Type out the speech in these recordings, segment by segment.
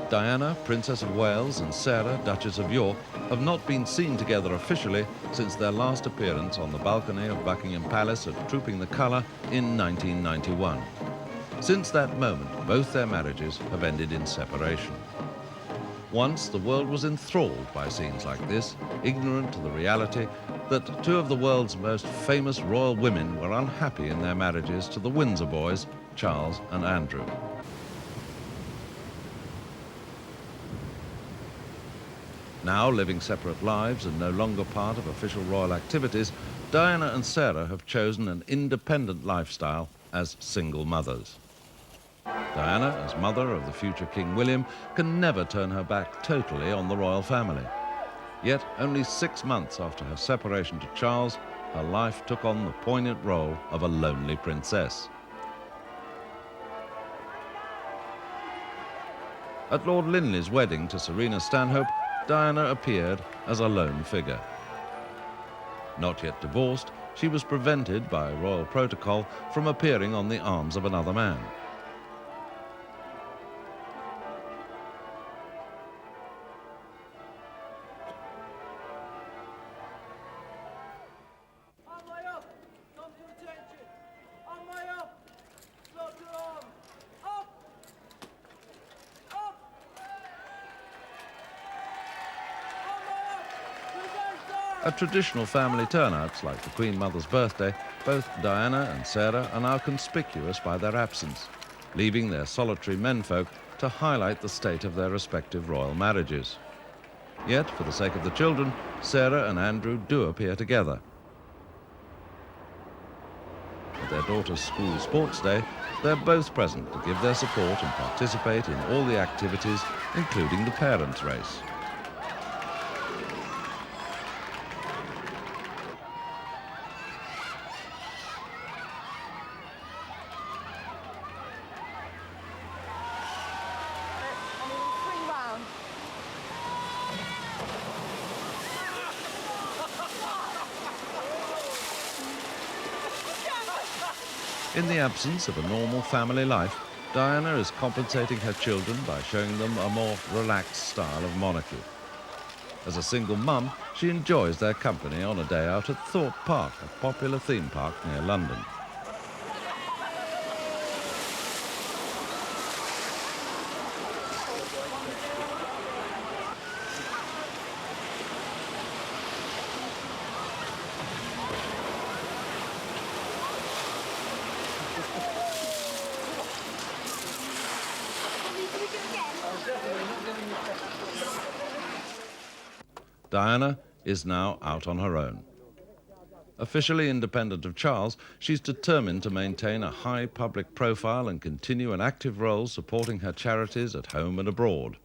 Diana, Princess of Wales, and Sarah, Duchess of York, have not been seen together officially since their last appearance on the balcony of Buckingham Palace at Trooping the Colour in 1991. Since that moment, both their marriages have ended in separation. Once, the world was enthralled by scenes like this, ignorant to the reality that two of the world's most famous royal women were unhappy in their marriages to the Windsor boys, Charles and Andrew. Now living separate lives and no longer part of official royal activities, Diana and Sarah have chosen an independent lifestyle as single mothers. Diana, as mother of the future King William, can never turn her back totally on the royal family. Yet, only 6 months after her separation to Charles, her life took on the poignant role of a lonely princess. At Lord Linley's wedding to Serena Stanhope, Diana appeared as a lone figure. Not yet divorced, she was prevented by royal protocol from appearing on the arms of another man. At traditional family turnouts, like the Queen Mother's birthday, both Diana and Sarah are now conspicuous by their absence, leaving their solitary menfolk to highlight the state of their respective royal marriages. Yet, for the sake of the children, Sarah and Andrew do appear together. At their daughter's school sports day, they're both present to give their support and participate in all the activities, including the parents' race. In the absence of a normal family life, Diana is compensating her children by showing them a more relaxed style of monarchy. As a single mum, she enjoys their company on a day out at Thorpe Park, a popular theme park near London. Diana is now out on her own. Officially independent of Charles, she's determined to maintain a high public profile and continue an active role supporting her charities at home and abroad.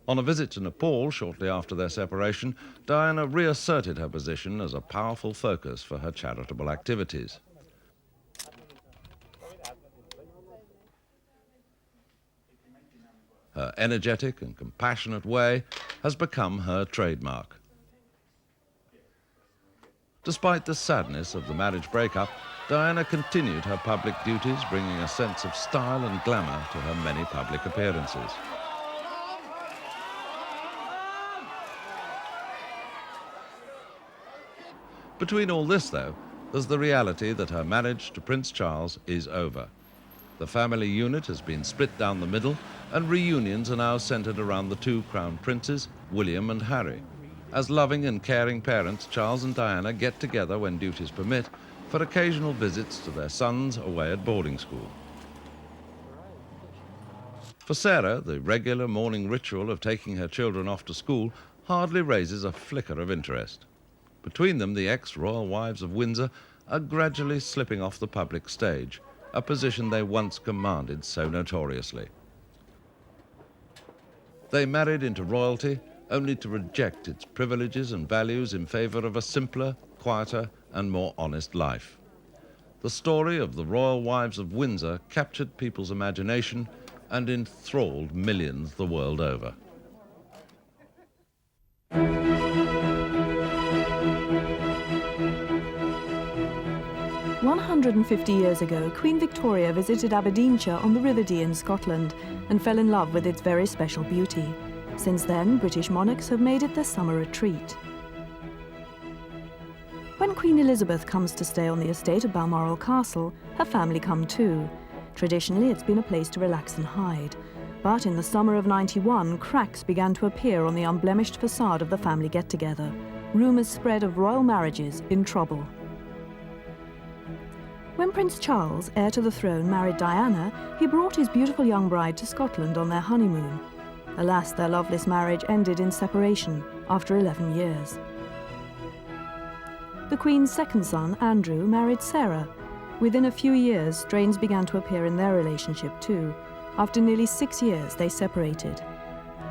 On a visit to Nepal shortly after their separation, Diana reasserted her position as a powerful focus for her charitable activities. Her energetic and compassionate way has become her trademark. Despite the sadness of the marriage breakup, Diana continued her public duties, bringing a sense of style and glamour to her many public appearances. Between all this, though, there's the reality that her marriage to Prince Charles is over. The family unit has been split down the middle, and reunions are now centred around the two crown princes, William and Harry. As loving and caring parents, Charles and Diana get together when duties permit for occasional visits to their sons away at boarding school. For Sarah, the regular morning ritual of taking her children off to school hardly raises a flicker of interest. Between them, the ex-royal wives of Windsor are gradually slipping off the public stage, a position they once commanded so notoriously. They married into royalty only to reject its privileges and values in favour of a simpler, quieter and more honest life. The story of the royal wives of Windsor captured people's imagination and enthralled millions the world over. 100 250 years ago, Queen Victoria visited Aberdeenshire on the River Dee in Scotland and fell in love with its very special beauty. Since then, British monarchs have made it their summer retreat. When Queen Elizabeth comes to stay on the estate of Balmoral Castle, her family come too. Traditionally, it's been a place to relax and hide. But in the summer of '91, cracks began to appear on the unblemished facade of the family get-together. Rumours spread of royal marriages in trouble. When Prince Charles, heir to the throne, married Diana, he brought his beautiful young bride to Scotland on their honeymoon. Alas, their loveless marriage ended in separation after 11 years. The Queen's second son, Andrew, married Sarah. Within a few years, strains began to appear in their relationship too. After nearly 6 years, they separated.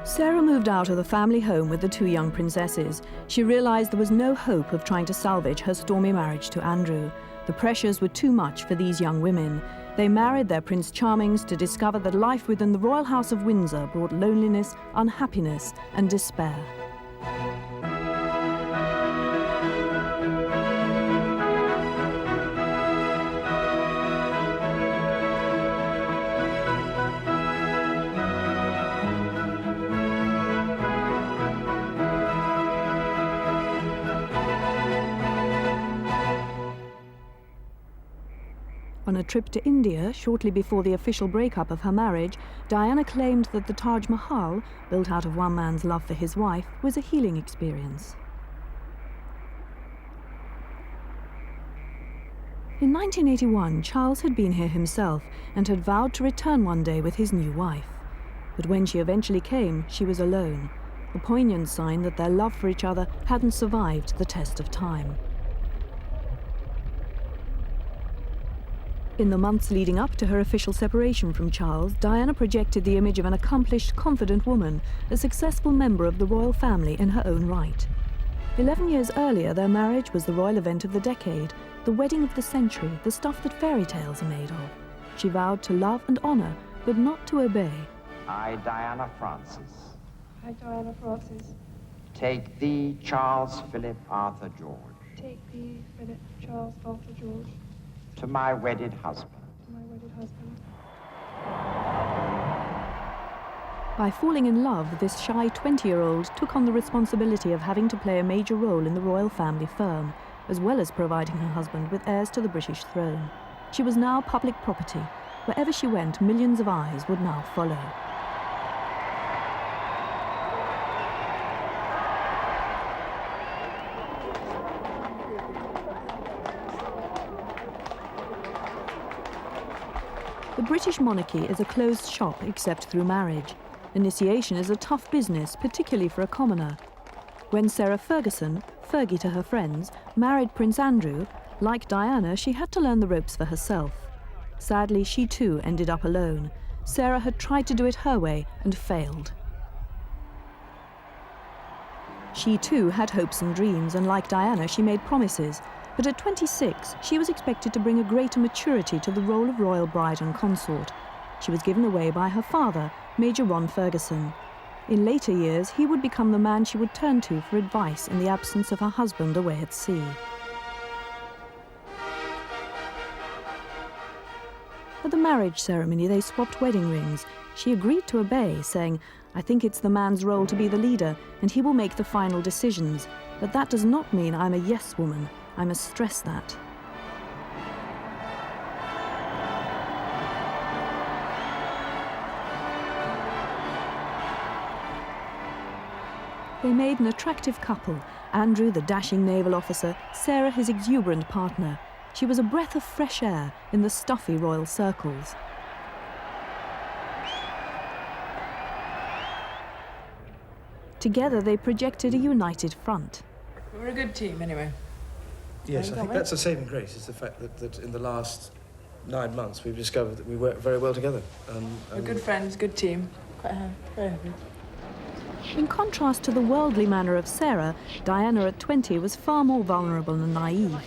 Sarah moved out of the family home with the two young princesses. She realized there was no hope of trying to salvage her stormy marriage to Andrew. The pressures were too much for these young women. They married their Prince Charmings to discover that life within the royal house of Windsor brought loneliness, unhappiness, and despair. On a trip to India, shortly before the official breakup of her marriage, Diana claimed that the Taj Mahal, built out of one man's love for his wife, was a healing experience. In 1981, Charles had been here himself and had vowed to return one day with his new wife. But when she eventually came, she was alone, a poignant sign that their love for each other hadn't survived the test of time. In the months leading up to her official separation from Charles, Diana projected the image of an accomplished, confident woman, a successful member of the royal family in her own right. 11 years earlier, their marriage was the royal event of the decade, the wedding of the century, the stuff that fairy tales are made of. She vowed to love and honor, but not to obey. I, Diana Francis. I, Diana Francis. Take thee, Charles Philip Arthur George. Take thee, Philip Charles Arthur George. To my wedded husband. To my wedded husband. By falling in love, this shy 20-year-old took on the responsibility of having to play a major role in the royal family firm, as well as providing her husband with heirs to the British throne. She was now public property. Wherever she went, millions of eyes would now follow. The British monarchy is a closed shop except through marriage. Initiation is a tough business, particularly for a commoner. When Sarah Ferguson, Fergie to her friends, married Prince Andrew, like Diana, she had to learn the ropes for herself. Sadly, she too ended up alone. Sarah had tried to do it her way and failed. She too had hopes and dreams, and like Diana, she made promises. But at 26, she was expected to bring a greater maturity to the role of royal bride and consort. She was given away by her father, Major Ron Ferguson. In later years, he would become the man she would turn to for advice in the absence of her husband away at sea. At the marriage ceremony, they swapped wedding rings. She agreed to obey, saying, "I think it's the man's role to be the leader, and he will make the final decisions. But that does not mean I'm a yes woman. I must stress that." They made an attractive couple, Andrew the dashing naval officer, Sarah his exuberant partner. She was a breath of fresh air in the stuffy royal circles. Together they projected a united front. We're a good team anyway. Yes, I think that's a saving grace, is the fact that in the last 9 months we've discovered that we work very well together. We're good friends, good team. Quite very happy. In contrast to the worldly manner of Sarah, Diana at 20 was far more vulnerable and naive.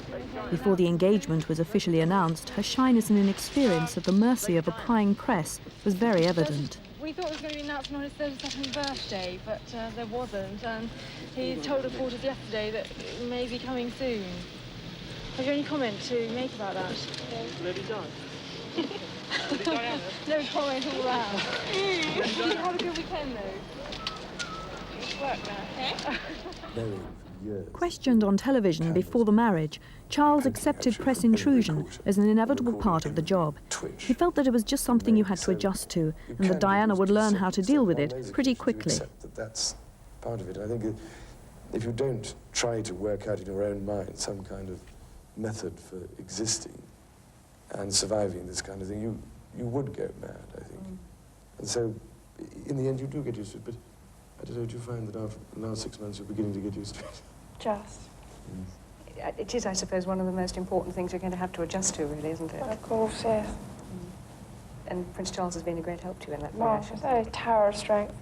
Before the engagement was officially announced, her shyness and inexperience at the mercy of a prying press was very evident. We thought it was going to be announced on his 32nd birthday, but there wasn't, and he told reporters yesterday that it may be coming soon. Have you any comment to make about that? Lady Di. No comment all round. Did you have a good weekend, though? It's work now. Questioned on television before the marriage, Charles accepted press intrusion as an inevitable part of the job. He felt that it was just something you had to adjust to, and that Diana would learn how to deal with it pretty quickly. That's part of it. I think if you don't try to work out in your own mind some kind of method for existing and surviving this kind of thing, you would go mad, I think. And so, in the end, you do get used to it, but I don't know, do you find that after the last 6 months you're beginning to get used to it? Just. It is, I suppose, one of the most important things you're going to have to adjust to, really, isn't it? Of course, yes. And Prince Charles has been a great help to you in that Mark, progression. it's a tower of strength.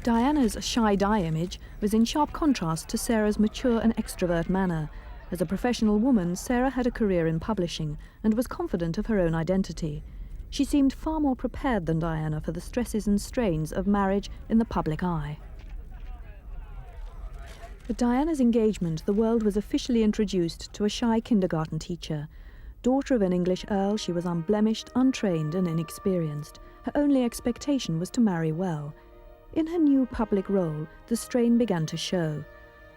Diana's shy Di image was in sharp contrast to Sarah's mature and extrovert manner. As a professional woman, Sarah had a career in publishing and was confident of her own identity. She seemed far more prepared than Diana for the stresses and strains of marriage in the public eye. At Diana's engagement, the world was officially introduced to a shy kindergarten teacher. Daughter of an English earl, she was unblemished, untrained and inexperienced. Her only expectation was to marry well. In her new public role, the strain began to show.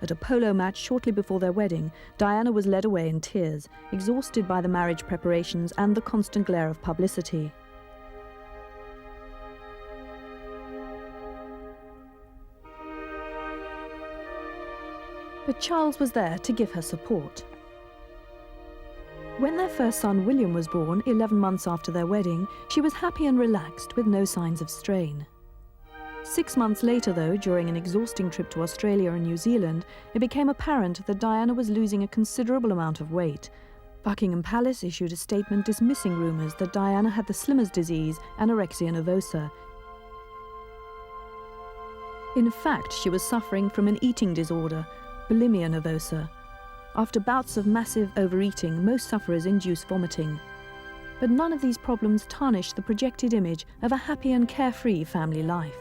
At a polo match shortly before their wedding, Diana was led away in tears, exhausted by the marriage preparations and the constant glare of publicity. But Charles was there to give her support. When their first son William was born, 11 months after their wedding, she was happy and relaxed with no signs of strain. 6 months later, though, during an exhausting trip to Australia and New Zealand, it became apparent that Diana was losing a considerable amount of weight. Buckingham Palace issued a statement dismissing rumours that Diana had the Slimmer's disease, anorexia nervosa. In fact, she was suffering from an eating disorder, bulimia nervosa. After bouts of massive overeating, most sufferers induce vomiting. But none of these problems tarnished the projected image of a happy and carefree family life.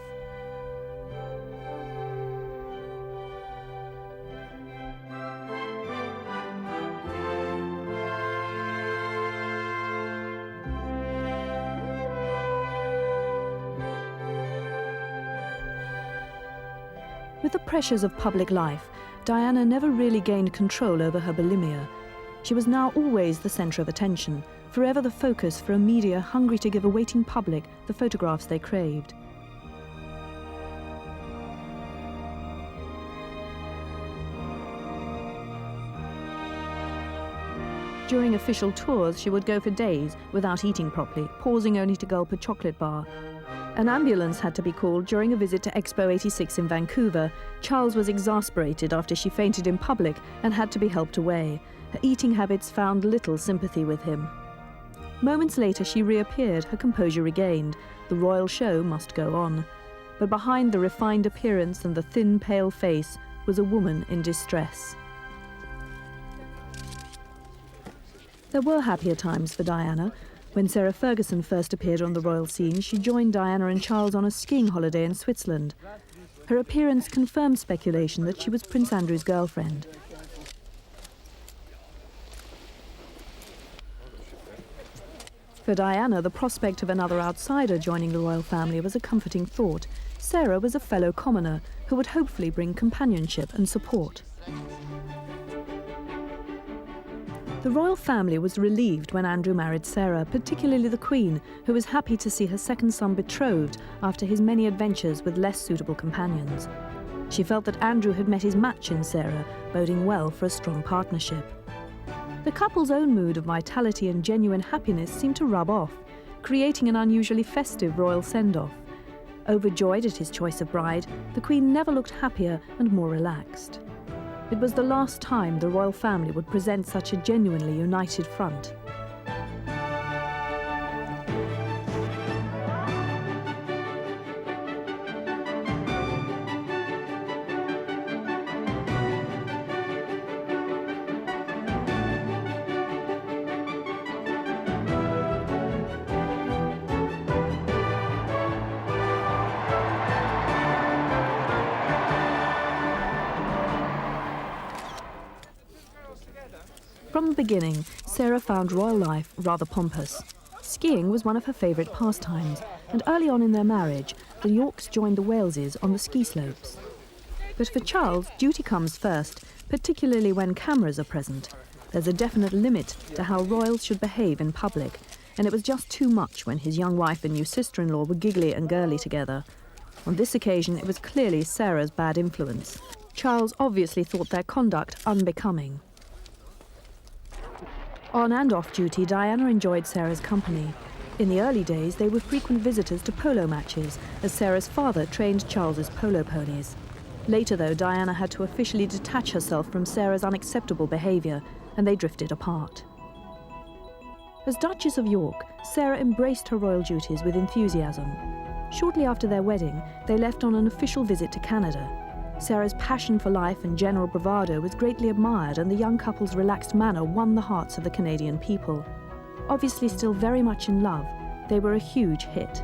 With the pressures of public life, Diana never really gained control over her bulimia. She was now always the centre of attention, forever the focus for a media hungry to give a waiting public the photographs they craved. During official tours, she would go for days without eating properly, pausing only to gulp a chocolate bar. An ambulance had to be called during a visit to Expo 86 in Vancouver. Charles was exasperated after she fainted in public and had to be helped away. Her eating habits found little sympathy with him. Moments later, she reappeared, her composure regained. The royal show must go on. But behind the refined appearance and the thin, pale face was a woman in distress. There were happier times for Diana. When Sarah Ferguson first appeared on the royal scene, she joined Diana and Charles on a skiing holiday in Switzerland. Her appearance confirmed speculation that she was Prince Andrew's girlfriend. For Diana, the prospect of another outsider joining the royal family was a comforting thought. Sarah was a fellow commoner who would hopefully bring companionship and support. The royal family was relieved when Andrew married Sarah, particularly the Queen, who was happy to see her second son betrothed after his many adventures with less suitable companions. She felt that Andrew had met his match in Sarah, boding well for a strong partnership. The couple's own mood of vitality and genuine happiness seemed to rub off, creating an unusually festive royal send-off. Overjoyed at his choice of bride, the Queen never looked happier and more relaxed. It was the last time the royal family would present such a genuinely united front. From the beginning, Sarah found royal life rather pompous. Skiing was one of her favourite pastimes, and early on in their marriage, the Yorks joined the Waleses on the ski slopes. But for Charles, duty comes first, particularly when cameras are present. There's a definite limit to how royals should behave in public, and it was just too much when his young wife and new sister-in-law were giggly and girly together. On this occasion, it was clearly Sarah's bad influence. Charles obviously thought their conduct unbecoming. On and off duty, Diana enjoyed Sarah's company. In the early days, they were frequent visitors to polo matches, as Sarah's father trained Charles's polo ponies. Later, though, Diana had to officially detach herself from Sarah's unacceptable behaviour, and they drifted apart. As Duchess of York, Sarah embraced her royal duties with enthusiasm. Shortly after their wedding, they left on an official visit to Canada. Sarah's passion for life and general bravado was greatly admired, and the young couple's relaxed manner won the hearts of the Canadian people. Obviously still very much in love, they were a huge hit.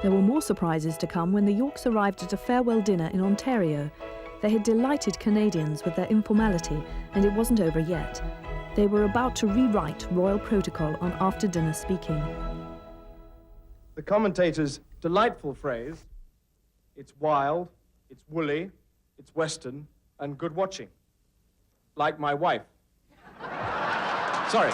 There were more surprises to come when the Yorks arrived at a farewell dinner in Ontario. They had delighted Canadians with their informality, and it wasn't over yet. They were about to rewrite royal protocol on after-dinner speaking. The commentator's delightful phrase, it's wild, it's woolly, it's western, and good watching. Like my wife. Sorry.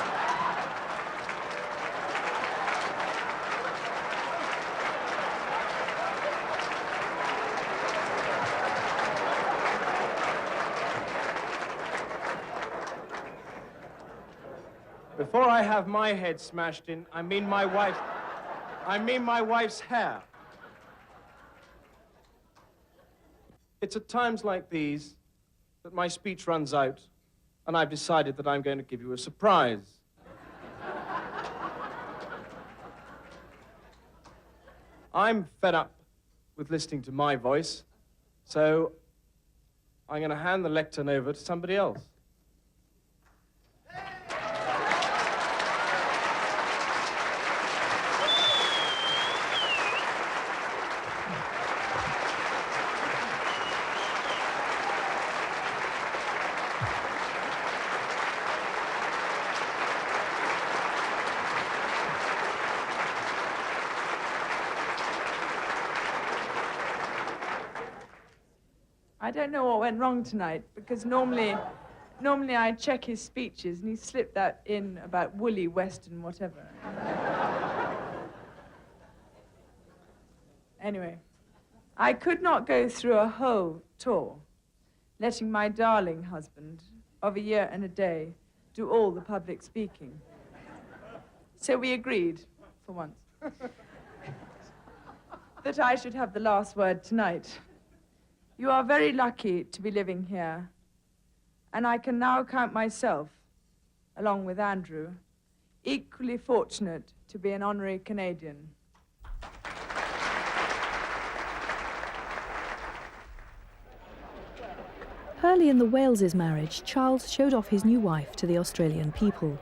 Before I have my head smashed in, I mean my wife's hair. It's at times like these that my speech runs out, and I've decided that I'm going to give you a surprise. I'm fed up with listening to my voice, so I'm going to hand the lectern over to somebody else. I don't know what went wrong tonight, because normally I check his speeches, and he slipped that in about woolly, western, whatever. Anyway, I could not go through a whole tour, letting my darling husband of a year and a day do all the public speaking. So we agreed, for once, that I should have the last word tonight. You are very lucky to be living here, and I can now count myself, along with Andrew, equally fortunate to be an honorary Canadian. Early in the Waleses' marriage, Charles showed off his new wife to the Australian people.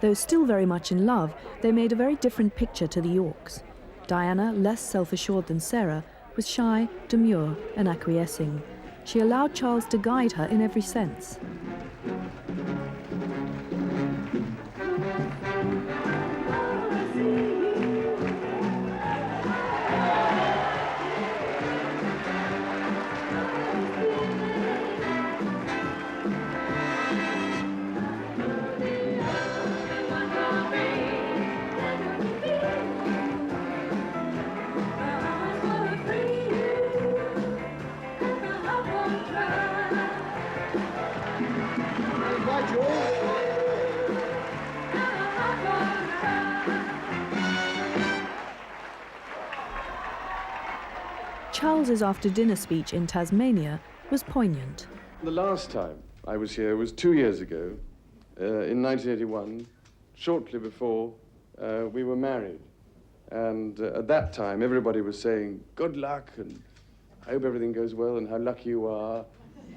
Though still very much in love, they made a very different picture to the Yorks. Diana, less self-assured than Sarah, was shy, demure, and acquiescing. She allowed Charles to guide her in every sense. Charles's after-dinner speech in Tasmania was poignant. The last time I was here was 2 years ago, in 1981, shortly before we were married. And at that time, everybody was saying, good luck, and I hope everything goes well, and how lucky you are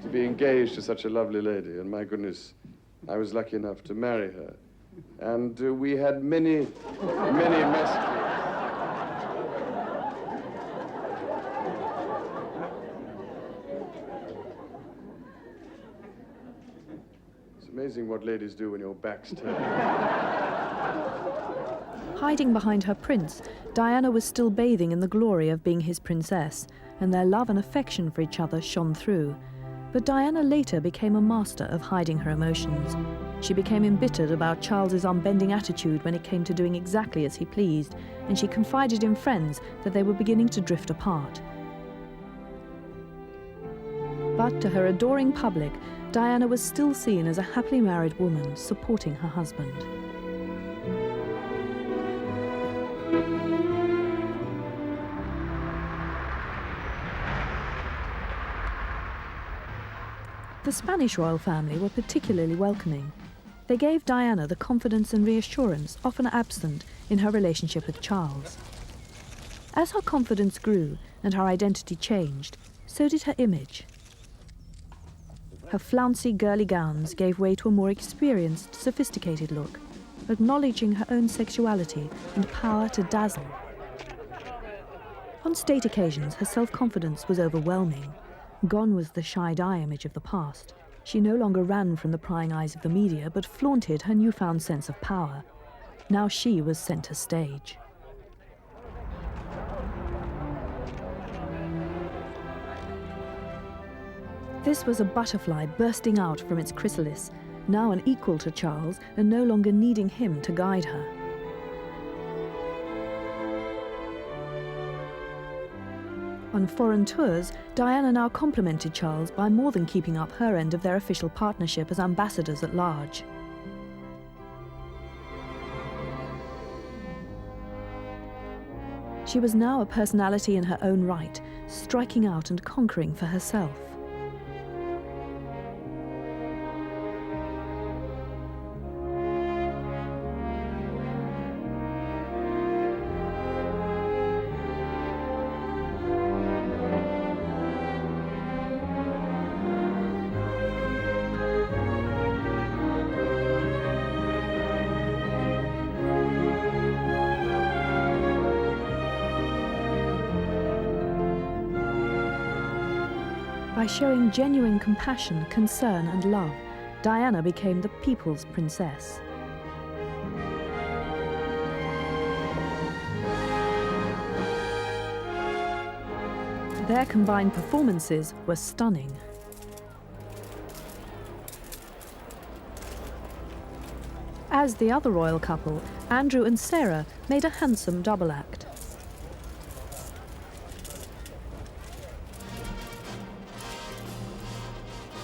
to be engaged to such a lovely lady. And my goodness, I was lucky enough to marry her. And we had many, many messages. It's amazing what ladies do when your back's turned. Hiding behind her prince, Diana was still bathing in the glory of being his princess, and their love and affection for each other shone through. But Diana later became a master of hiding her emotions. She became embittered about Charles's unbending attitude when it came to doing exactly as he pleased, and she confided in friends that they were beginning to drift apart. But to her adoring public, Diana was still seen as a happily married woman supporting her husband. The Spanish royal family were particularly welcoming. They gave Diana the confidence and reassurance often absent in her relationship with Charles. As her confidence grew and her identity changed, so did her image. Her flouncy, girly gowns gave way to a more experienced, sophisticated look, acknowledging her own sexuality and power to dazzle. On state occasions, her self-confidence was overwhelming. Gone was the shy-eye image of the past. She no longer ran from the prying eyes of the media, but flaunted her newfound sense of power. Now she was centre stage. This was a butterfly bursting out from its chrysalis, now an equal to Charles and no longer needing him to guide her. On foreign tours, Diana now complimented Charles by more than keeping up her end of their official partnership as ambassadors at large. She was now a personality in her own right, striking out and conquering for herself. By showing genuine compassion, concern and love, Diana became the people's princess. Their combined performances were stunning. As the other royal couple, Andrew and Sarah made a handsome double act.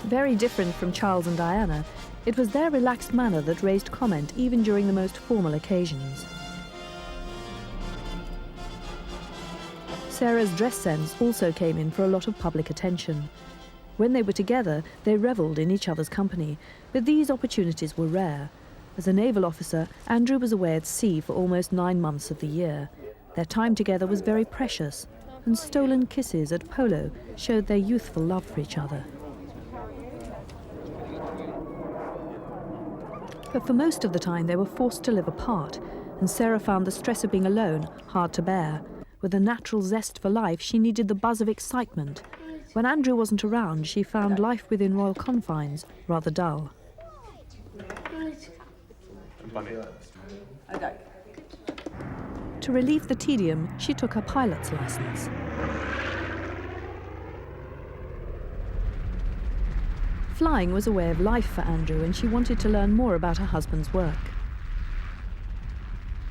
Very different from Charles and Diana, it was their relaxed manner that raised comment even during the most formal occasions. Sarah's dress sense also came in for a lot of public attention. When they were together, they revelled in each other's company, but these opportunities were rare. As a naval officer, Andrew was away at sea for almost 9 months of the year. Their time together was very precious, and stolen kisses at polo showed their youthful love for each other. But for most of the time, they were forced to live apart, and Sarah found the stress of being alone hard to bear. With a natural zest for life, she needed the buzz of excitement. When Andrew wasn't around, she found life within royal confines rather dull. To relieve the tedium, she took her pilot's license. Flying was a way of life for Andrew, and she wanted to learn more about her husband's work.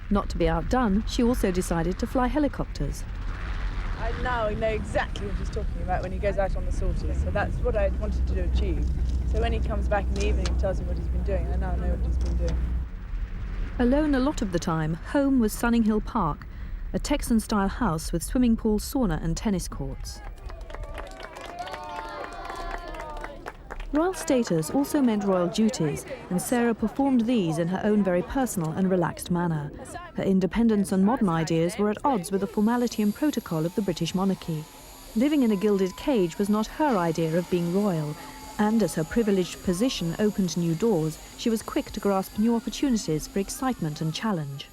Not to be outdone, she also decided to fly helicopters. I now know exactly what he's talking about when he goes out on the sorties, so that's what I wanted to achieve. So when he comes back in the evening and tells me what he's been doing, I now know what he's been doing. Alone a lot of the time, home was Sunninghill Park, a Texan-style house with swimming pool, sauna and tennis courts. Royal status also meant royal duties, and Sarah performed these in her own very personal and relaxed manner. Her independence and modern ideas were at odds with the formality and protocol of the British monarchy. Living in a gilded cage was not her idea of being royal, and as her privileged position opened new doors, she was quick to grasp new opportunities for excitement and challenge.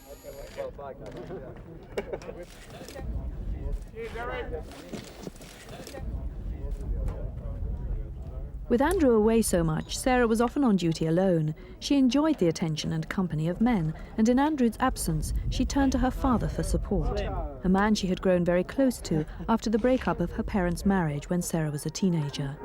With Andrew away so much, Sarah was often on duty alone. She enjoyed the attention and company of men, and in Andrew's absence, she turned to her father for support, a man she had grown very close to after the breakup of her parents' marriage when Sarah was a teenager.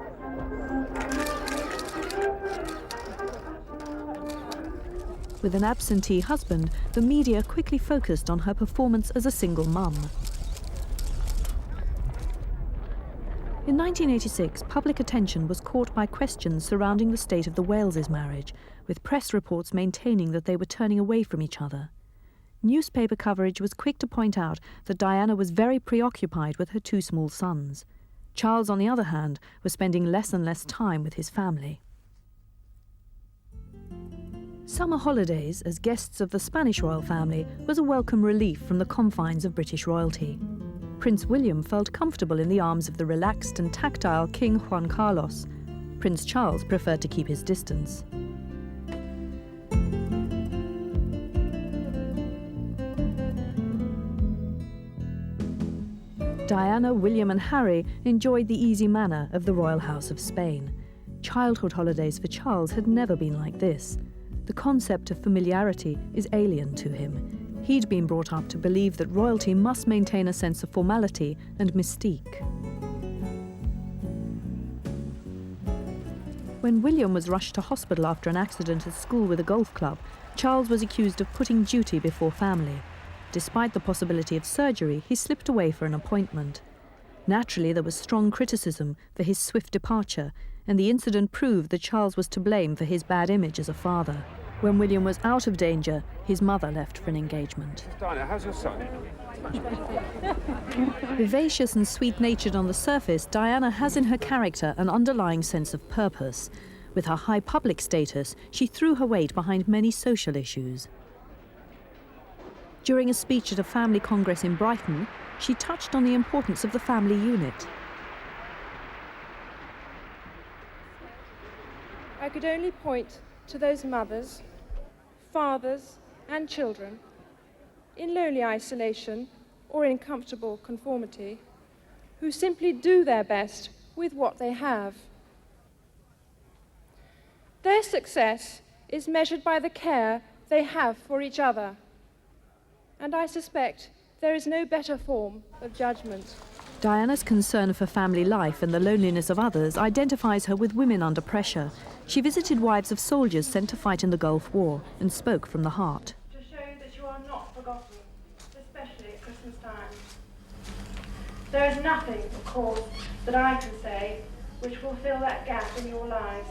With an absentee husband, the media quickly focused on her performance as a single mum. In 1986, public attention was caught by questions surrounding the state of the Waleses' marriage, with press reports maintaining that they were turning away from each other. Newspaper coverage was quick to point out that Diana was very preoccupied with her two small sons. Charles, on the other hand, was spending less and less time with his family. Summer holidays, as guests of the Spanish royal family, was a welcome relief from the confines of British royalty. Prince William felt comfortable in the arms of the relaxed and tactile King Juan Carlos. Prince Charles preferred to keep his distance. Diana, William and Harry enjoyed the easy manner of the royal house of Spain. Childhood holidays for Charles had never been like this. The concept of familiarity is alien to him. He'd been brought up to believe that royalty must maintain a sense of formality and mystique. When William was rushed to hospital after an accident at school with a golf club, Charles was accused of putting duty before family. Despite the possibility of surgery, he slipped away for an appointment. Naturally, there was strong criticism for his swift departure, and the incident proved that Charles was to blame for his bad image as a father. When William was out of danger, his mother left for an engagement. Diana, how's your son? Vivacious and sweet-natured on the surface, Diana has in her character an underlying sense of purpose. With her high public status, she threw her weight behind many social issues. During a speech at a family congress in Brighton, she touched on the importance of the family unit. I could only point to those mothers, fathers and children in lonely isolation or in comfortable conformity who simply do their best with what they have. Their success is measured by the care they have for each other, and I suspect there is no better form of judgment. Diana's concern for family life and the loneliness of others identifies her with women under pressure. She visited wives of soldiers sent to fight in the Gulf War and spoke from the heart. To show that you are not forgotten, especially at Christmas time. There is nothing, of course, that I can say which will fill that gap in your lives,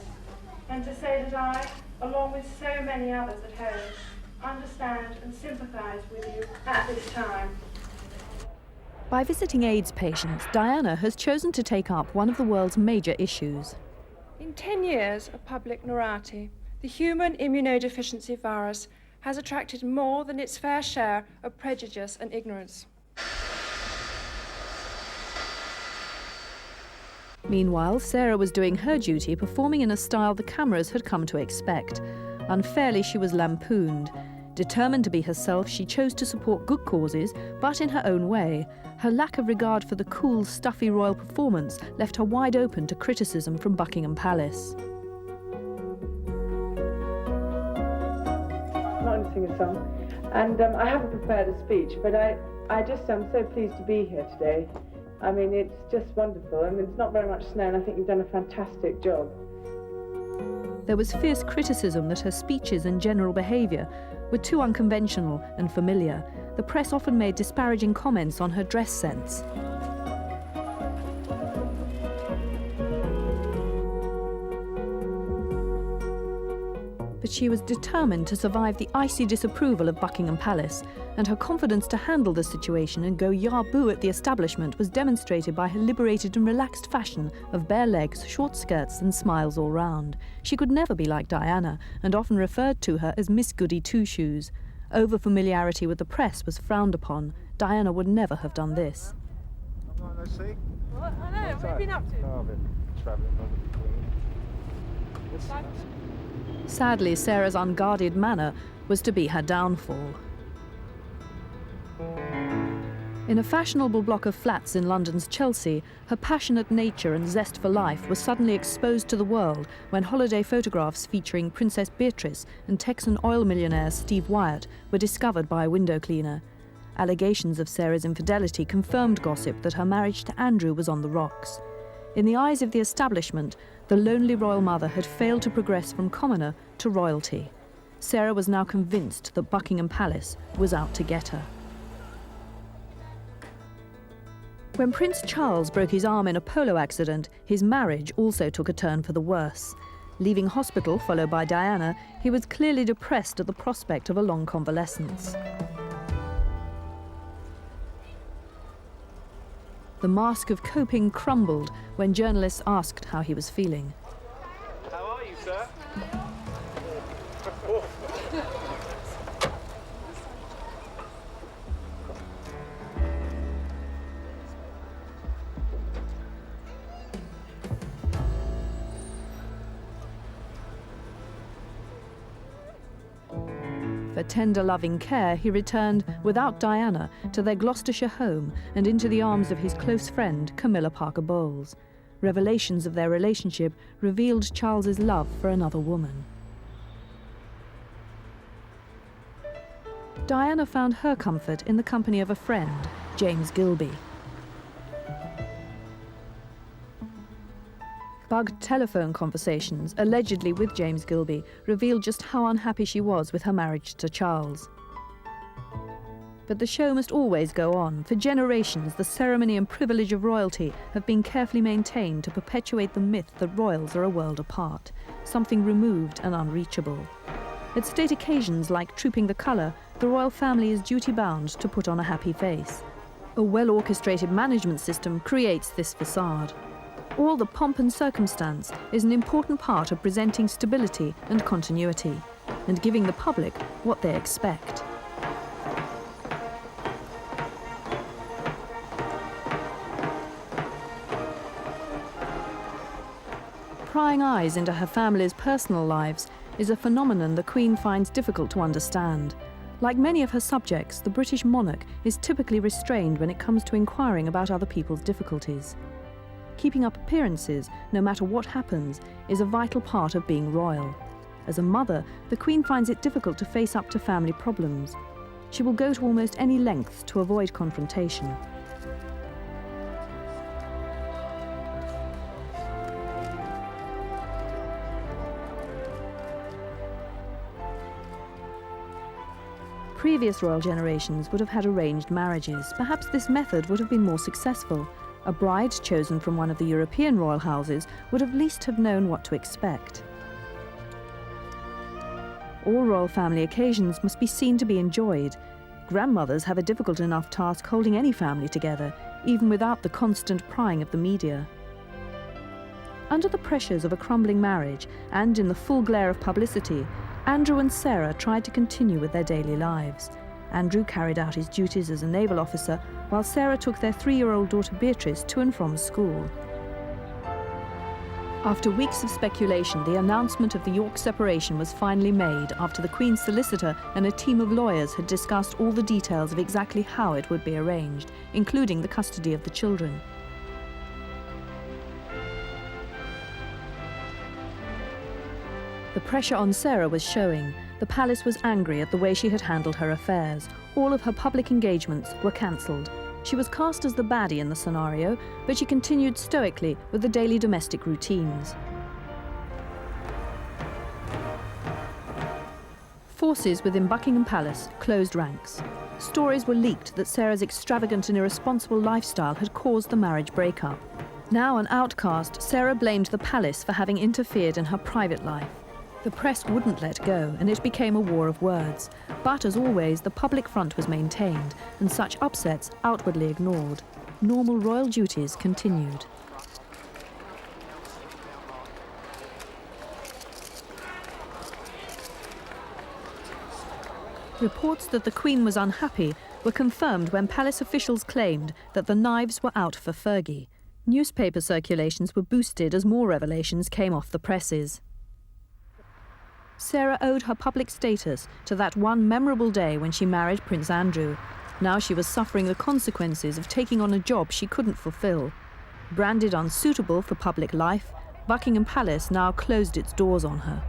and to say that I, along with so many others at home, understand and sympathise with you at this time. By visiting AIDS patients, Diana has chosen to take up one of the world's major issues. In 10 years of public narrati, the human immunodeficiency virus has attracted more than its fair share of prejudice and ignorance. Meanwhile, Sarah was doing her duty, performing in a style the cameras had come to expect. Unfairly, she was lampooned. Determined to be herself, she chose to support good causes, but in her own way. Her lack of regard for the cool, stuffy royal performance left her wide open to criticism from Buckingham Palace. I'm going to sing a song, and I haven't prepared a speech, but I just am so pleased to be here today. I mean, it's just wonderful. I mean, it's not very much snow, and I think you've done a fantastic job. There was fierce criticism that her speeches and general behaviour were too unconventional and familiar. The press often made disparaging comments on her dress sense. But she was determined to survive the icy disapproval of Buckingham Palace and her confidence to handle the situation and go yah-boo at the establishment was demonstrated by her liberated and relaxed fashion of bare legs, short skirts and smiles all round. She could never be like Diana, and often referred to her as Miss Goody Two-Shoes. Over-familiarity with the press was frowned upon. Diana would never have done this. Let's see. What? I know, what have you been up to? Oh, I've been travelling over the Queen. Sadly, Sarah's unguarded manner was to be her downfall. In a fashionable block of flats in London's Chelsea, her passionate nature and zest for life was suddenly exposed to the world when holiday photographs featuring Princess Beatrice and Texan oil millionaire Steve Wyatt were discovered by a window cleaner. Allegations of Sarah's infidelity confirmed gossip that her marriage to Andrew was on the rocks. In the eyes of the establishment, the lonely royal mother had failed to progress from commoner to royalty. Sarah was now convinced that Buckingham Palace was out to get her. When Prince Charles broke his arm in a polo accident, his marriage also took a turn for the worse. Leaving hospital, followed by Diana, he was clearly depressed at the prospect of a long convalescence. The mask of coping crumbled when journalists asked how he was feeling. How are you, sir? For tender, loving care, he returned, without Diana, to their Gloucestershire home and into the arms of his close friend, Camilla Parker Bowles. Revelations of their relationship revealed Charles's love for another woman. Diana found her comfort in the company of a friend, James Gilby. Bugged telephone conversations, allegedly with James Gilby, revealed just how unhappy she was with her marriage to Charles. But the show must always go on. For generations, the ceremony and privilege of royalty have been carefully maintained to perpetuate the myth that royals are a world apart, something removed and unreachable. At state occasions like Trooping the Colour, the royal family is duty-bound to put on a happy face. A well-orchestrated management system creates this facade. All the pomp and circumstance is an important part of presenting stability and continuity, and giving the public what they expect. Prying eyes into her family's personal lives is a phenomenon the Queen finds difficult to understand. Like many of her subjects, the British monarch is typically restrained when it comes to inquiring about other people's difficulties. Keeping up appearances, no matter what happens, is a vital part of being royal. As a mother, the Queen finds it difficult to face up to family problems. She will go to almost any lengths to avoid confrontation. Previous royal generations would have had arranged marriages. Perhaps this method would have been more successful. A bride chosen from one of the European royal houses would at least have known what to expect. All royal family occasions must be seen to be enjoyed. Grandmothers have a difficult enough task holding any family together, even without the constant prying of the media. Under the pressures of a crumbling marriage, and in the full glare of publicity, Andrew and Sarah tried to continue with their daily lives. Andrew carried out his duties as a naval officer, while Sarah took their 3-year-old daughter Beatrice to and from school. After weeks of speculation, the announcement of the York separation was finally made after the Queen's solicitor and a team of lawyers had discussed all the details of exactly how it would be arranged, including the custody of the children. The pressure on Sarah was showing. The palace was angry at the way she had handled her affairs. All of her public engagements were cancelled. She was cast as the baddie in the scenario, but she continued stoically with the daily domestic routines. Forces within Buckingham Palace closed ranks. Stories were leaked that Sarah's extravagant and irresponsible lifestyle had caused the marriage breakup. Now an outcast, Sarah blamed the palace for having interfered in her private life. The press wouldn't let go, and it became a war of words. But as always, the public front was maintained, and such upsets outwardly ignored. Normal royal duties continued. Reports that the Queen was unhappy were confirmed when palace officials claimed that the knives were out for Fergie. Newspaper circulations were boosted as more revelations came off the presses. Sarah owed her public status to that one memorable day when she married Prince Andrew. Now she was suffering the consequences of taking on a job she couldn't fulfill. Branded unsuitable for public life, Buckingham Palace now closed its doors on her.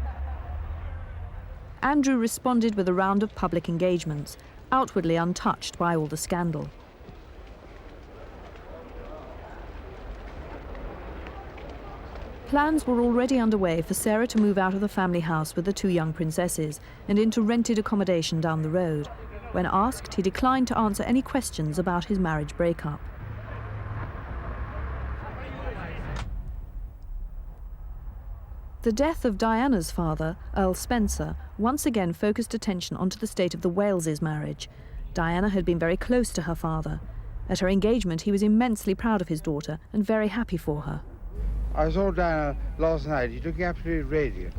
Andrew responded with a round of public engagements, outwardly untouched by all the scandal. Plans were already underway for Sarah to move out of the family house with the two young princesses and into rented accommodation down the road. When asked, he declined to answer any questions about his marriage breakup. The death of Diana's father, Earl Spencer, once again focused attention onto the state of the Waleses' marriage. Diana had been very close to her father. At her engagement, he was immensely proud of his daughter and very happy for her. I saw Diana last night. She looked absolutely radiant.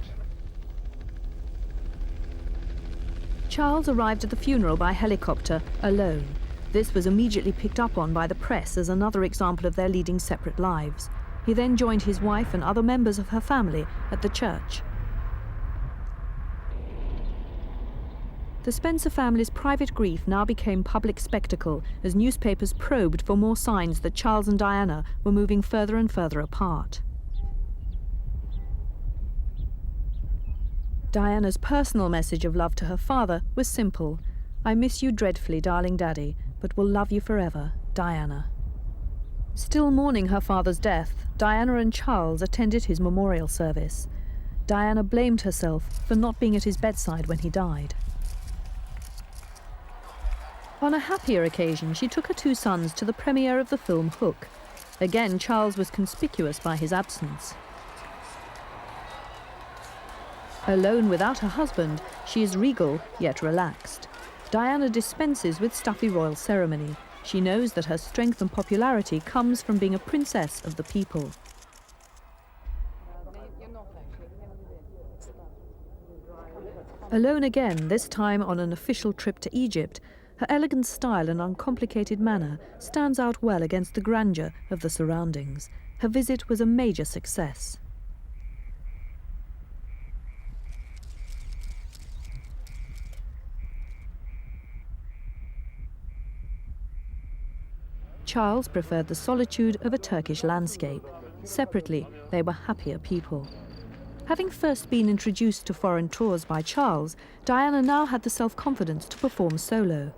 Charles arrived at the funeral by helicopter, alone. This was immediately picked up on by the press as another example of their leading separate lives. He then joined his wife and other members of her family at the church. The Spencer family's private grief now became public spectacle as newspapers probed for more signs that Charles and Diana were moving further and further apart. Diana's personal message of love to her father was simple. "I miss you dreadfully, darling Daddy, but will love you forever, Diana." Still mourning her father's death, Diana and Charles attended his memorial service. Diana blamed herself for not being at his bedside when he died. On a happier occasion, she took her two sons to the premiere of the film Hook. Again, Charles was conspicuous by his absence. Alone without her husband, she is regal yet relaxed. Diana dispenses with stuffy royal ceremony. She knows that her strength and popularity comes from being a princess of the people. Alone again, this time on an official trip to Egypt, her elegant style and uncomplicated manner stands out well against the grandeur of the surroundings. Her visit was a major success. Charles preferred the solitude of a Turkish landscape. Separately, they were happier people. Having first been introduced to foreign tours by Charles, Diana now had the self-confidence to perform solo.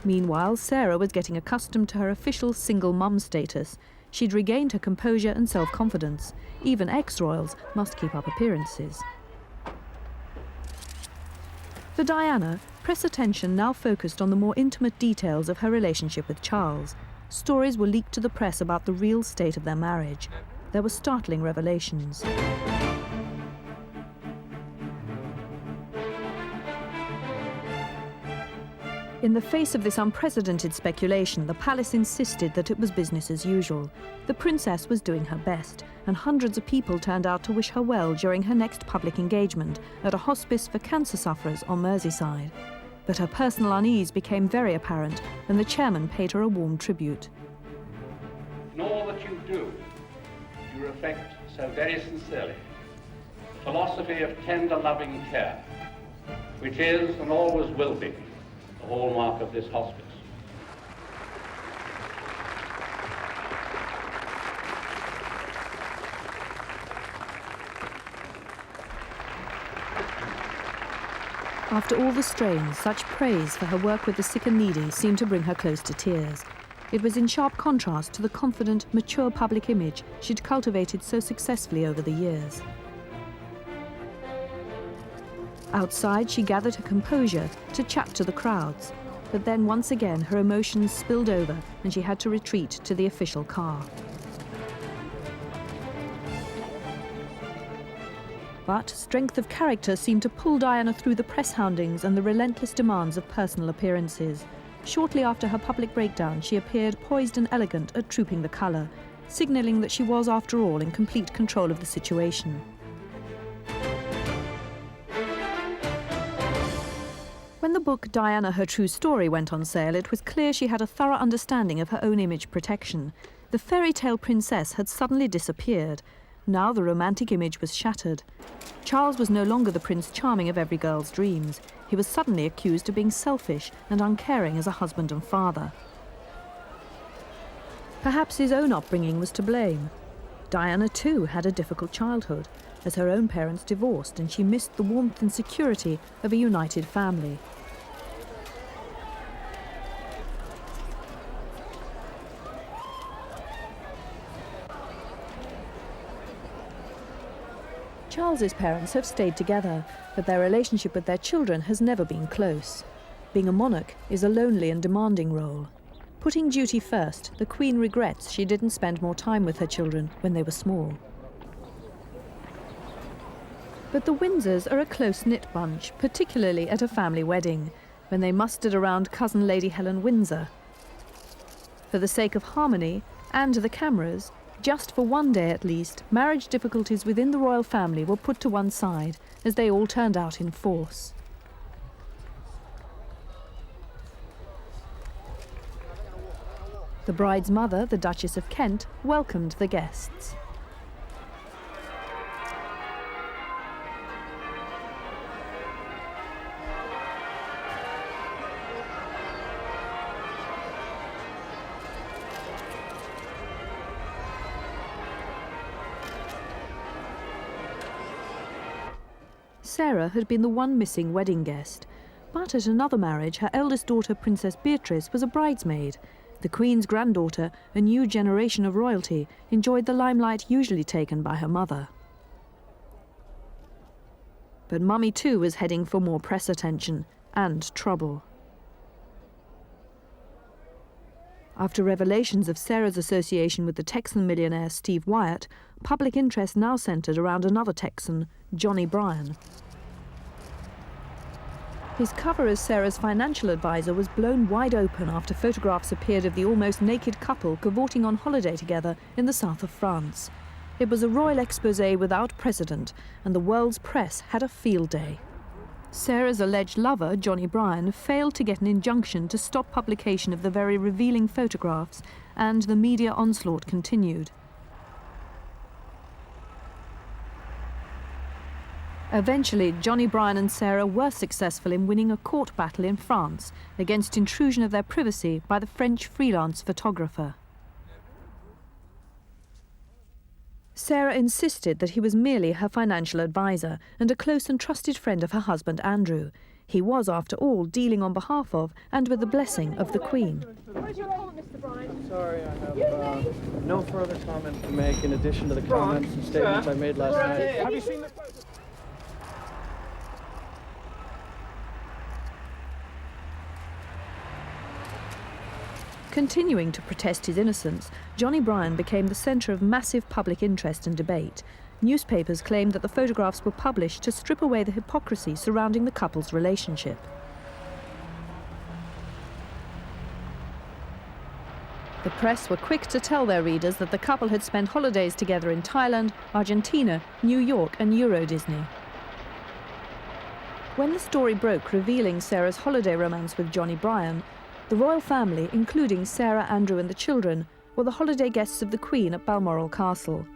Meanwhile, Sarah was getting accustomed to her official single mum status. She'd regained her composure and self-confidence. Even ex-royals must keep up appearances. For Diana, press attention now focused on the more intimate details of her relationship with Charles. Stories were leaked to the press about the real state of their marriage. There were startling revelations. In the face of this unprecedented speculation, the palace insisted that it was business as usual. The princess was doing her best, and hundreds of people turned out to wish her well during her next public engagement at a hospice for cancer sufferers on Merseyside. But her personal unease became very apparent, and the chairman paid her a warm tribute. In all that you do, you reflect so very sincerely the philosophy of tender, loving care, which is and always will be the hallmark of this hospice. After all the strain, such praise for her work with the sick and needy seemed to bring her close to tears. It was in sharp contrast to the confident, mature public image she'd cultivated so successfully over the years. Outside, she gathered her composure to chat to the crowds, but then once again her emotions spilled over and she had to retreat to the official car. But strength of character seemed to pull Diana through the press houndings and the relentless demands of personal appearances. Shortly after her public breakdown, she appeared poised and elegant at Trooping the Colour, signalling that she was, after all, in complete control of the situation. When the book Diana, Her True Story went on sale, it was clear she had a thorough understanding of her own image protection. The fairy tale princess had suddenly disappeared. Now the romantic image was shattered. Charles was no longer the Prince Charming of every girl's dreams. He was suddenly accused of being selfish and uncaring as a husband and father. Perhaps his own upbringing was to blame. Diana, too, had a difficult childhood, as her own parents divorced and she missed the warmth and security of a united family. Charles's parents have stayed together, but their relationship with their children has never been close. Being a monarch is a lonely and demanding role. Putting duty first, the Queen regrets she didn't spend more time with her children when they were small. But the Windsors are a close-knit bunch, particularly at a family wedding, when they mustered around cousin Lady Helen Windsor. For the sake of harmony and the cameras, just for one day at least, marriage difficulties within the royal family were put to one side, as they all turned out in force. The bride's mother, the Duchess of Kent, welcomed the guests. Sarah had been the one missing wedding guest, but at another marriage, her eldest daughter, Princess Beatrice, was a bridesmaid. The Queen's granddaughter, a new generation of royalty, enjoyed the limelight usually taken by her mother. But Mummy too was heading for more press attention and trouble. After revelations of Sarah's association with the Texan millionaire Steve Wyatt, public interest now centred around another Texan, Johnny Bryan. His cover as Sarah's financial advisor was blown wide open after photographs appeared of the almost naked couple cavorting on holiday together in the south of France. It was a royal exposé without precedent, and the world's press had a field day. Sarah's alleged lover, Johnny Bryan, failed to get an injunction to stop publication of the very revealing photographs, and the media onslaught continued. Eventually, Johnny Bryan and Sarah were successful in winning a court battle in France against intrusion of their privacy by the French freelance photographer. Sarah insisted that he was merely her financial advisor and a close and trusted friend of her husband Andrew. He was, after all, dealing on behalf of and with the blessing of the Queen. What do you want, Mr. Bryan? Sorry, I have no further comment to make in addition to the comments and statements I made last night. Have you seen the... Continuing to protest his innocence, Johnny Bryan became the centre of massive public interest and debate. Newspapers claimed that the photographs were published to strip away the hypocrisy surrounding the couple's relationship. The press were quick to tell their readers that the couple had spent holidays together in Thailand, Argentina, New York and Euro Disney. When the story broke revealing Sarah's holiday romance with Johnny Bryan, the royal family, including Sarah, Andrew and the children, were the holiday guests of the Queen at Balmoral Castle.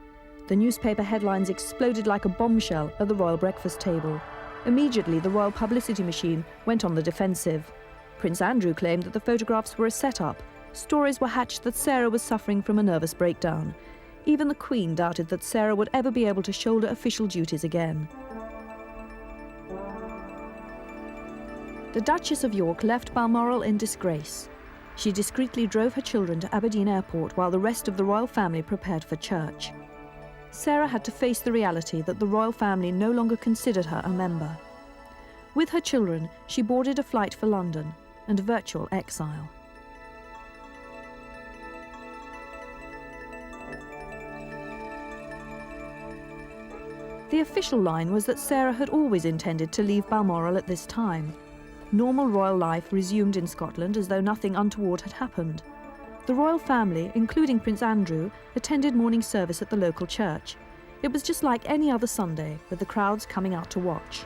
The newspaper headlines exploded like a bombshell at the royal breakfast table. Immediately, the royal publicity machine went on the defensive. Prince Andrew claimed that the photographs were a set-up. Stories were hatched that Sarah was suffering from a nervous breakdown. Even the Queen doubted that Sarah would ever be able to shoulder official duties again. The Duchess of York left Balmoral in disgrace. She discreetly drove her children to Aberdeen Airport while the rest of the royal family prepared for church. Sarah had to face the reality that the royal family no longer considered her a member. With her children, she boarded a flight for London and virtual exile. The official line was that Sarah had always intended to leave Balmoral at this time. Normal royal life resumed in Scotland as though nothing untoward had happened. The royal family, including Prince Andrew, attended morning service at the local church. It was just like any other Sunday, with the crowds coming out to watch.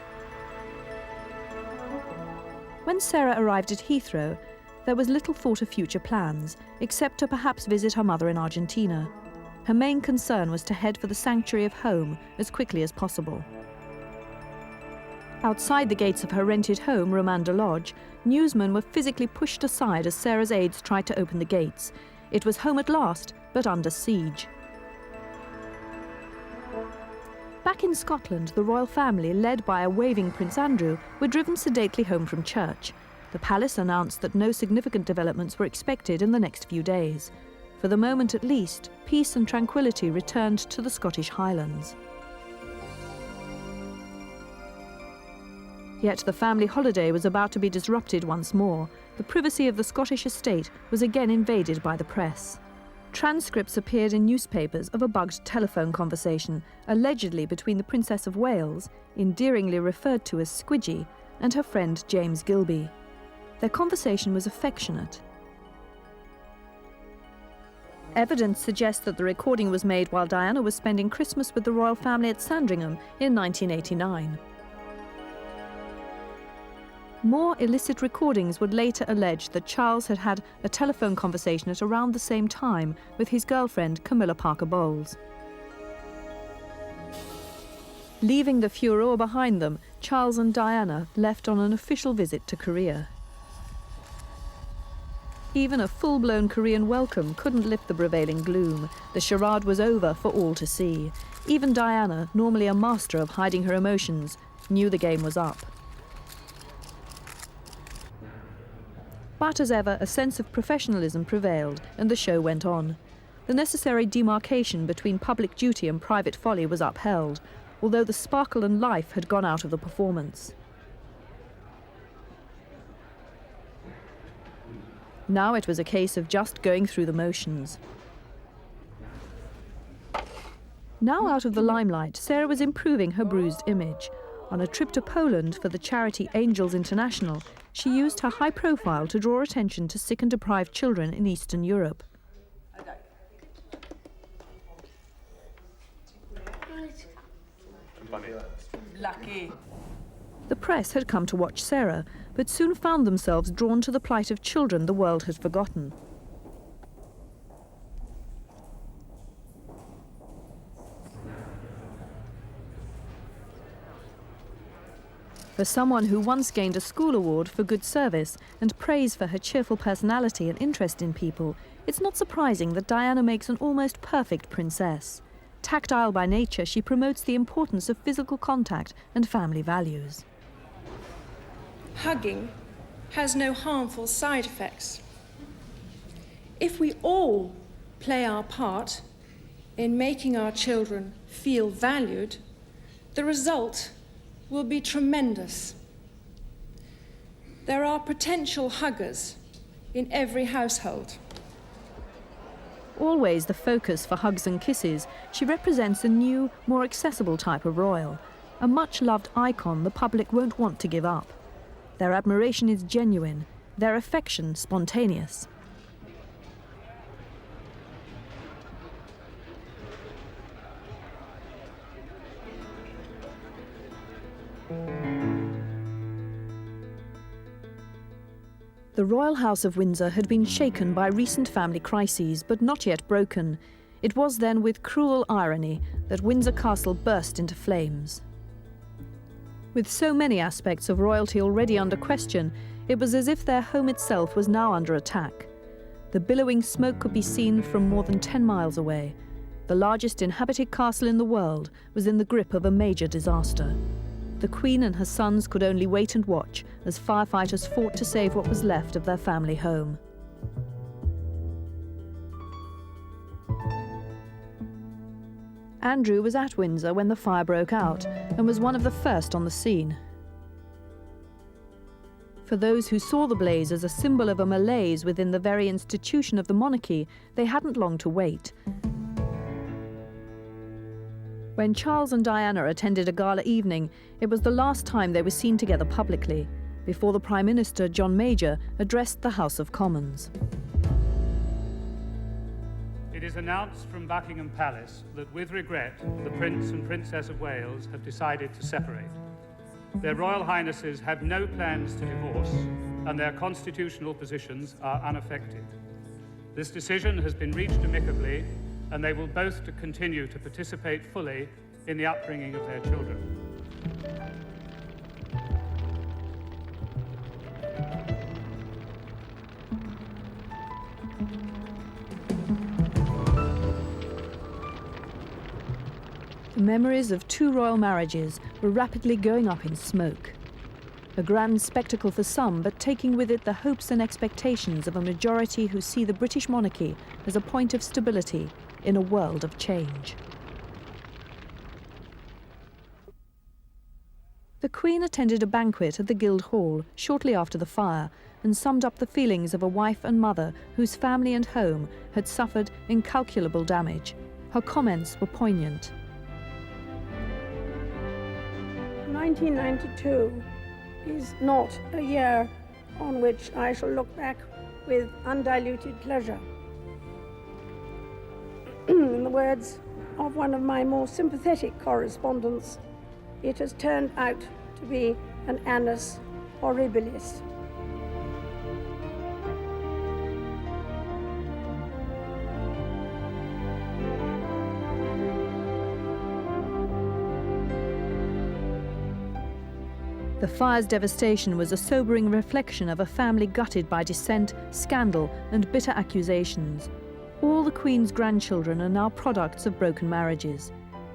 When Sarah arrived at Heathrow, there was little thought of future plans, except to perhaps visit her mother in Argentina. Her main concern was to head for the sanctuary of home as quickly as possible. Outside the gates of her rented home, Romanda Lodge, newsmen were physically pushed aside as Sarah's aides tried to open the gates. It was home at last, but under siege. Back in Scotland, the royal family, led by a waving Prince Andrew, were driven sedately home from church. The palace announced that no significant developments were expected in the next few days. For the moment at least, peace and tranquility returned to the Scottish Highlands. Yet the family holiday was about to be disrupted once more. The privacy of the Scottish estate was again invaded by the press. Transcripts appeared in newspapers of a bugged telephone conversation, allegedly between the Princess of Wales, endearingly referred to as Squidgy, and her friend James Gilby. Their conversation was affectionate. Evidence suggests that the recording was made while Diana was spending Christmas with the royal family at Sandringham in 1989. More illicit recordings would later allege that Charles had had a telephone conversation at around the same time with his girlfriend Camilla Parker Bowles. Leaving the furore behind them, Charles and Diana left on an official visit to Korea. Even a full-blown Korean welcome couldn't lift the prevailing gloom. The charade was over for all to see. Even Diana, normally a master of hiding her emotions, knew the game was up. But as ever, a sense of professionalism prevailed, and the show went on. The necessary demarcation between public duty and private folly was upheld, although the sparkle and life had gone out of the performance. Now it was a case of just going through the motions. Now out of the limelight, Sarah was improving her bruised image. On a trip to Poland for the charity Angels International, she used her high profile to draw attention to sick and deprived children in Eastern Europe. Lucky. The press had come to watch Sarah, but soon found themselves drawn to the plight of children the world had forgotten. For someone who once gained a school award for good service and praise for her cheerful personality and interest in people, it's not surprising that Diana makes an almost perfect princess. Tactile by nature, she promotes the importance of physical contact and family values. Hugging has no harmful side effects. If we all play our part in making our children feel valued, the result will be tremendous. There are potential huggers in every household. Always the focus for hugs and kisses, she represents a new, more accessible type of royal, a much-loved icon the public won't want to give up. Their admiration is genuine, their affection spontaneous. The royal house of Windsor had been shaken by recent family crises, but not yet broken. It was then with cruel irony that Windsor Castle burst into flames. With so many aspects of royalty already under question, it was as if their home itself was now under attack. The billowing smoke could be seen from more than 10 miles away. The largest inhabited castle in the world was in the grip of a major disaster. The Queen and her sons could only wait and watch as firefighters fought to save what was left of their family home. Andrew was at Windsor when the fire broke out and was one of the first on the scene. For those who saw the blaze as a symbol of a malaise within the very institution of the monarchy, they hadn't long to wait. When Charles and Diana attended a gala evening, it was the last time they were seen together publicly, before the Prime Minister, John Major, addressed the House of Commons. It is announced from Buckingham Palace that, with regret, the Prince and Princess of Wales have decided to separate. Their Royal Highnesses have no plans to divorce, and their constitutional positions are unaffected. This decision has been reached amicably, and they will both continue to participate fully in the upbringing of their children. The memories of two royal marriages were rapidly going up in smoke. A grand spectacle for some, but taking with it the hopes and expectations of a majority who see the British monarchy as a point of stability in a world of change. The Queen attended a banquet at the Guildhall shortly after the fire and summed up the feelings of a wife and mother whose family and home had suffered incalculable damage. Her comments were poignant. 1992 is not a year on which I shall look back with undiluted pleasure. In the words of one of my more sympathetic correspondents, it has turned out to be an annus horribilis. The fire's devastation was a sobering reflection of a family gutted by dissent, scandal, and bitter accusations. All the Queen's grandchildren are now products of broken marriages.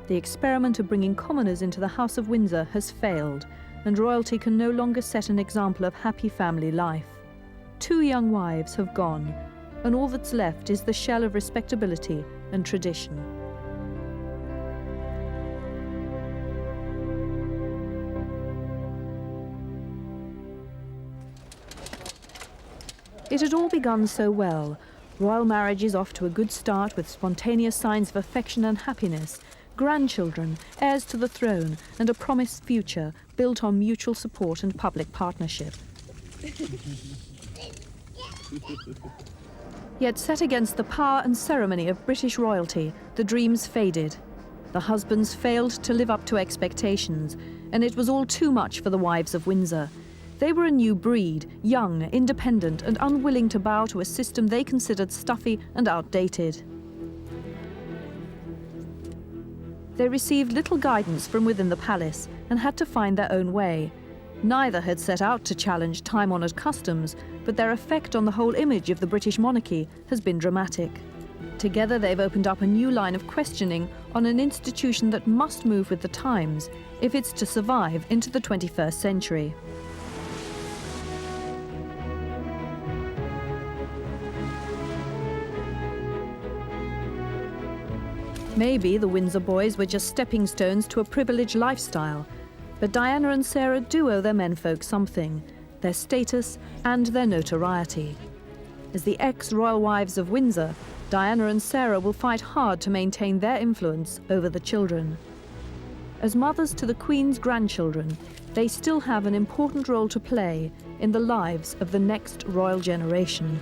The experiment of bringing commoners into the House of Windsor has failed, and royalty can no longer set an example of happy family life. Two young wives have gone, and all that's left is the shell of respectability and tradition. It had all begun so well. Royal marriages off to a good start with spontaneous signs of affection and happiness, grandchildren, heirs to the throne, and a promised future built on mutual support and public partnership. Yet set against the power and ceremony of British royalty, the dreams faded. The husbands failed to live up to expectations, and it was all too much for the Wives of Windsor. They were a new breed, young, independent, and unwilling to bow to a system they considered stuffy and outdated. They received little guidance from within the palace and had to find their own way. Neither had set out to challenge time-honoured customs, but their effect on the whole image of the British monarchy has been dramatic. Together they've opened up a new line of questioning on an institution that must move with the times if it's to survive into the 21st century. Maybe the Windsor boys were just stepping stones to a privileged lifestyle, but Diana and Sarah do owe their menfolk something, their status and their notoriety. As the ex-royal wives of Windsor, Diana and Sarah will fight hard to maintain their influence over the children. As mothers to the Queen's grandchildren, they still have an important role to play in the lives of the next royal generation.